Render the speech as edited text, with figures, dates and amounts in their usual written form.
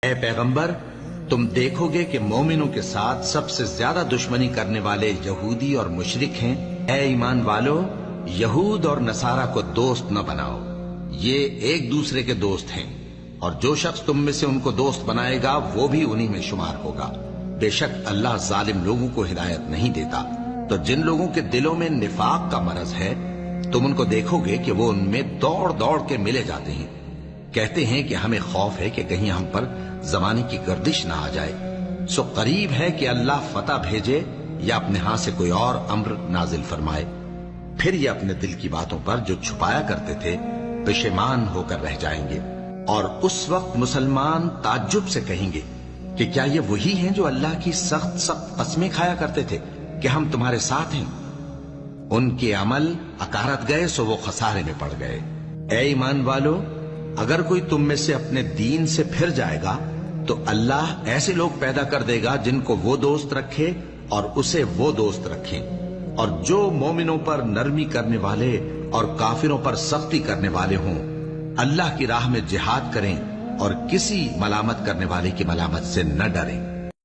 اے پیغمبر، تم دیکھو گے کہ مومنوں کے ساتھ سب سے زیادہ دشمنی کرنے والے یہودی اور مشرک ہیں۔ اے ایمان والو، یہود اور نصارہ کو دوست نہ بناؤ، یہ ایک دوسرے کے دوست ہیں، اور جو شخص تم میں سے ان کو دوست بنائے گا وہ بھی انہی میں شمار ہوگا۔ بے شک اللہ ظالم لوگوں کو ہدایت نہیں دیتا۔ تو جن لوگوں کے دلوں میں نفاق کا مرض ہے، تم ان کو دیکھو گے کہ وہ ان میں دوڑ دوڑ کے ملے جاتے ہیں، کہتے ہیں کہ ہمیں خوف ہے کہ کہیں ہم پر زمانے کی گردش نہ آ جائے۔ سو قریب ہے کہ اللہ فتح بھیجے یا اپنے ہاں سے کوئی اور امر نازل فرمائے، پھر یہ اپنے دل کی باتوں پر جو چھپایا کرتے تھے پشیمان ہو کر رہ جائیں گے۔ اور اس وقت مسلمان تعجب سے کہیں گے کہ کیا یہ وہی ہیں جو اللہ کی سخت سخت قسمیں کھایا کرتے تھے کہ ہم تمہارے ساتھ ہیں؟ ان کے عمل اکارت گئے سو وہ خسارے میں پڑ گئے۔ اے ایمان والو، اگر کوئی تم میں سے اپنے دین سے پھر جائے گا تو اللہ ایسے لوگ پیدا کر دے گا جن کو وہ دوست رکھے اور اسے وہ دوست رکھیں، اور جو مومنوں پر نرمی کرنے والے اور کافروں پر سختی کرنے والے ہوں، اللہ کی راہ میں جہاد کریں اور کسی ملامت کرنے والے کی ملامت سے نہ ڈریں۔